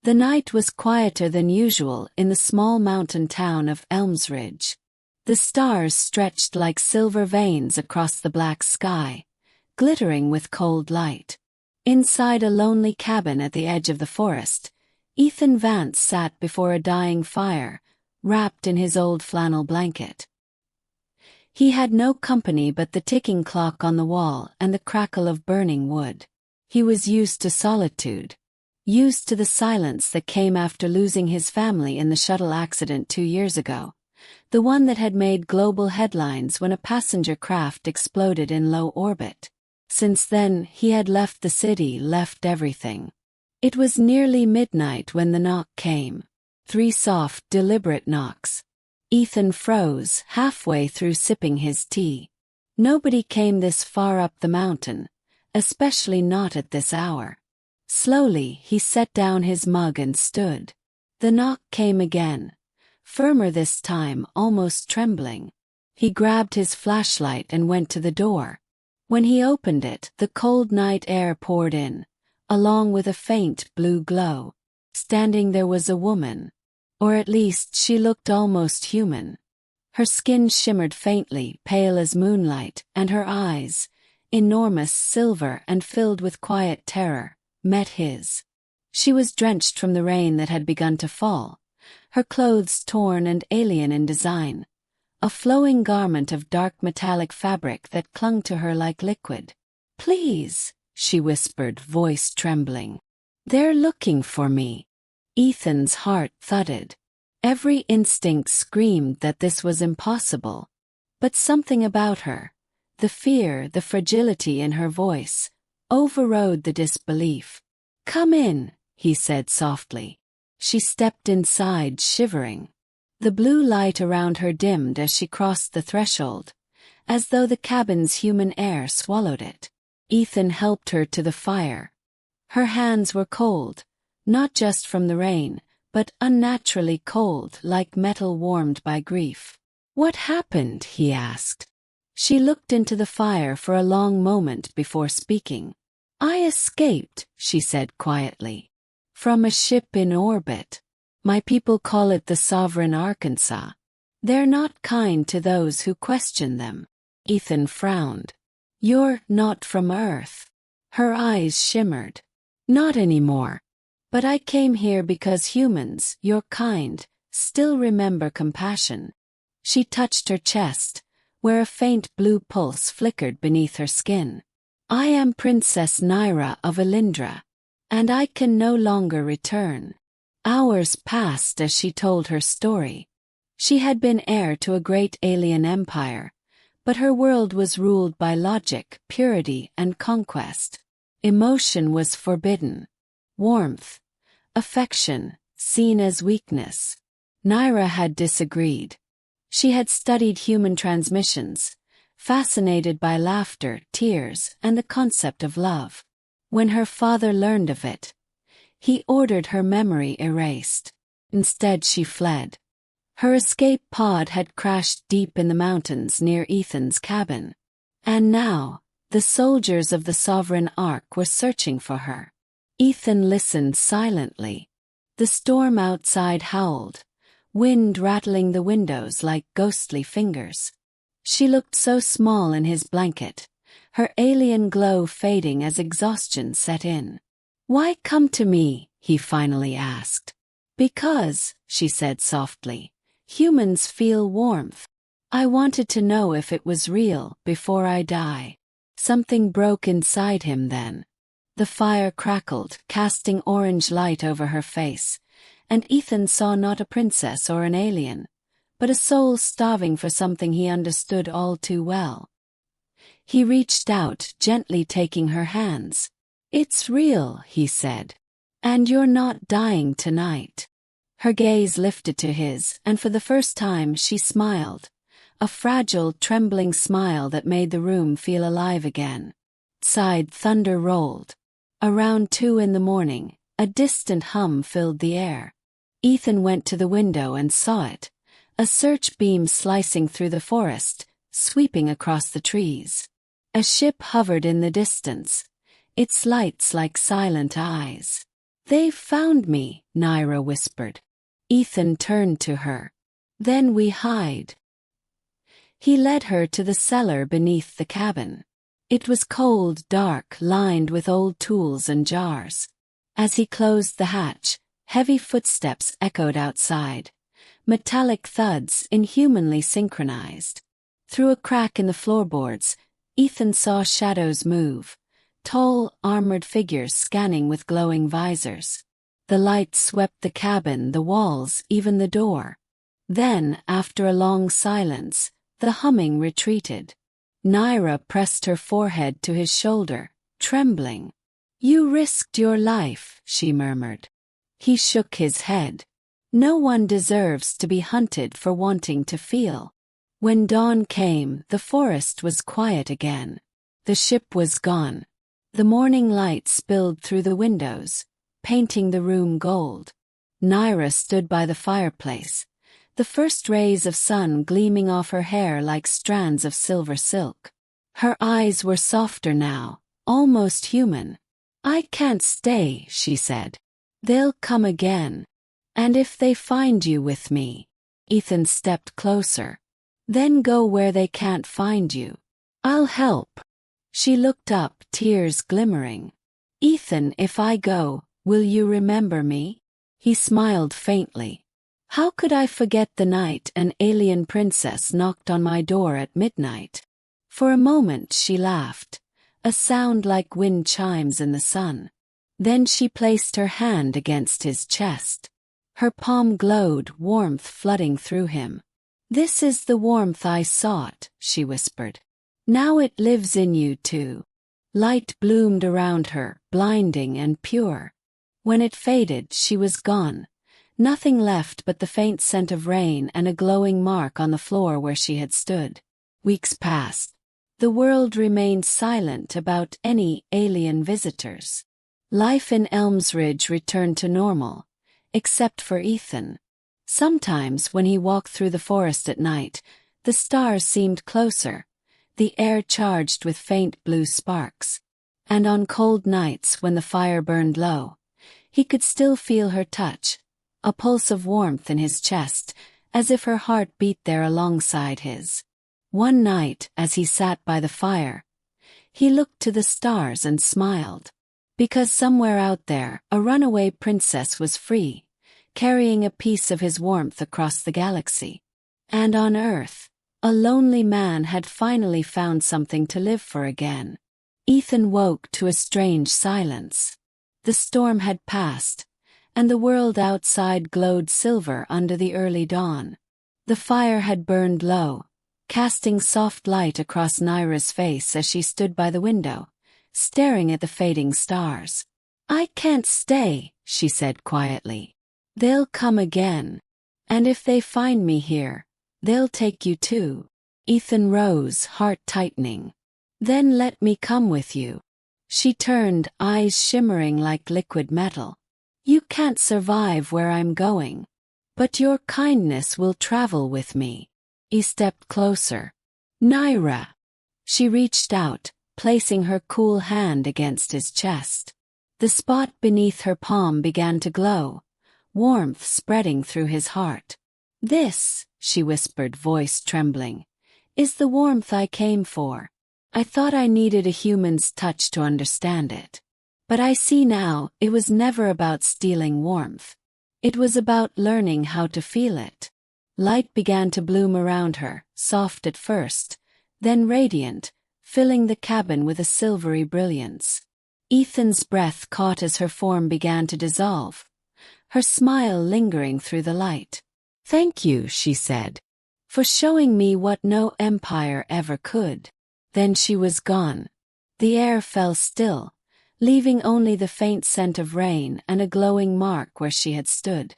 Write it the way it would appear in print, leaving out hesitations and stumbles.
The night was quieter than usual in the small mountain town of Elms Ridge. The stars stretched like silver veins across the black sky, glittering with cold light. Inside a lonely cabin at the edge of the forest, Ethan Vance sat before a dying fire, wrapped in his old flannel blanket. He had no company but the ticking clock on the wall and the crackle of burning wood. He was used to solitude, used to the silence that came after losing his family in the shuttle accident 2 years ago, the one that had made global headlines when a passenger craft exploded in low orbit. Since then, he had left the city, left everything. It was nearly midnight when the knock came. 3 soft, deliberate knocks. Ethan froze, halfway through sipping his tea. Nobody came this far up the mountain, especially not at this hour. Slowly, he set down his mug and stood. The knock came again, firmer this time, almost trembling. He grabbed his flashlight and went to the door. When he opened it, the cold night air poured in, along with a faint blue glow. Standing there was a woman. Or at least she looked almost human. Her skin shimmered faintly, pale as moonlight, and her eyes, enormous, silver and filled with quiet terror, met his. She was drenched from the rain that had begun to fall, her clothes torn and alien in design, a flowing garment of dark metallic fabric that clung to her like liquid. "Please," she whispered, voice trembling. "They're looking for me." Ethan's heart thudded. Every instinct screamed that this was impossible. But something about her, the fear, the fragility in her voice, overrode the disbelief. "Come in," he said softly. She stepped inside, shivering. The blue light around her dimmed as she crossed the threshold, as though the cabin's human air swallowed it. Ethan helped her to the fire. Her hands were cold, not just from the rain, but unnaturally cold, like metal warmed by grief. "What happened?" he asked. She looked into the fire for a long moment before speaking. "I escaped," she said quietly. "From a ship in orbit. My people call it the Sovereign Arkansas. They're not kind to those who question them." Ethan frowned. "You're not from Earth." Her eyes shimmered. "Not anymore. But I came here because humans, your kind, still remember compassion." She touched her chest, where a faint blue pulse flickered beneath her skin. "I am Princess Naira of Elindra, and I can no longer return." Hours passed as she told her story. She had been heir to a great alien empire, but her world was ruled by logic, purity, and conquest. Emotion was forbidden. Warmth, affection, seen as weakness. Naira had disagreed. She had studied human transmissions, fascinated by laughter, tears, and the concept of love. When her father learned of it, he ordered her memory erased. Instead she fled. Her escape pod had crashed deep in the mountains near Ethan's cabin. And now, the soldiers of the Sovereign Ark were searching for her. Ethan listened silently. The storm outside howled, wind rattling the windows like ghostly fingers. She looked so small in his blanket, her alien glow fading as exhaustion set in. "Why come to me?" he finally asked. "Because," she said softly, "humans feel warmth. I wanted to know if it was real before I die." Something broke inside him then. The fire crackled, casting orange light over her face, and Ethan saw not a princess or an alien, but a soul starving for something he understood all too well. He reached out, gently taking her hands. "It's real," he said. "And you're not dying tonight." Her gaze lifted to his, and for the first time she smiled, a fragile, trembling smile that made the room feel alive again. Outside, thunder rolled. Around 2 in the morning, a distant hum filled the air. Ethan went to the window and saw it, a search beam slicing through the forest, sweeping across the trees. A ship hovered in the distance, its lights like silent eyes. "They've found me," Naira whispered. Ethan turned to her. "Then we hide." He led her to the cellar beneath the cabin. It was cold, dark, lined with old tools and jars. As he closed the hatch, heavy footsteps echoed outside, metallic thuds inhumanly synchronized. Through a crack in the floorboards, Ethan saw shadows move, tall, armored figures scanning with glowing visors. The light swept the cabin, the walls, even the door. Then, after a long silence, the humming retreated. Naira pressed her forehead to his shoulder, trembling. "You risked your life," she murmured. He shook his head. "No one deserves to be hunted for wanting to feel." When dawn came, the forest was quiet again. The ship was gone. The morning light spilled through the windows, painting the room gold. Naira stood by the fireplace, the first rays of sun gleaming off her hair like strands of silver silk. Her eyes were softer now, almost human. "I can't stay," she said. "They'll come again. And if they find you with me..." Ethan stepped closer. "Then go where they can't find you. I'll help." She looked up, tears glimmering. "Ethan, if I go, will you remember me?" He smiled faintly. "How could I forget the night an alien princess knocked on my door at midnight?" For a moment she laughed, a sound like wind chimes in the sun. Then she placed her hand against his chest. Her palm glowed, warmth flooding through him. "This is the warmth I sought," she whispered. "Now it lives in you too." Light bloomed around her, blinding and pure. When it faded, she was gone. Nothing left but the faint scent of rain and a glowing mark on the floor where she had stood. Weeks passed. The world remained silent about any alien visitors. Life in Elmsridge returned to normal, except for Ethan. Sometimes, when he walked through the forest at night, the stars seemed closer, the air charged with faint blue sparks. And on cold nights when the fire burned low, he could still feel her touch, a pulse of warmth in his chest, as if her heart beat there alongside his. One night, as he sat by the fire, he looked to the stars and smiled. Because somewhere out there, a runaway princess was free, carrying a piece of his warmth across the galaxy. And on Earth, a lonely man had finally found something to live for again. Ethan woke to a strange silence. The storm had passed, and the world outside glowed silver under the early dawn. The fire had burned low, casting soft light across Naira's face as she stood by the window, staring at the fading stars. "I can't stay," she said quietly. "They'll come again. And if they find me here, they'll take you too." Ethan rose, heart tightening. "Then let me come with you." She turned, eyes shimmering like liquid metal. "You can't survive where I'm going. But your kindness will travel with me." He stepped closer. "Naira." She reached out, placing her cool hand against his chest. The spot beneath her palm began to glow, warmth spreading through his heart. "This," she whispered, voice trembling, "is the warmth I came for. I thought I needed a human's touch to understand it. But I see now, it was never about stealing warmth. It was about learning how to feel it." Light began to bloom around her, soft at first, then radiant, filling the cabin with a silvery brilliance. Ethan's breath caught as her form began to dissolve, her smile lingering through the light. "Thank you," she said, "for showing me what no empire ever could." Then she was gone. The air fell still, leaving only the faint scent of rain and a glowing mark where she had stood.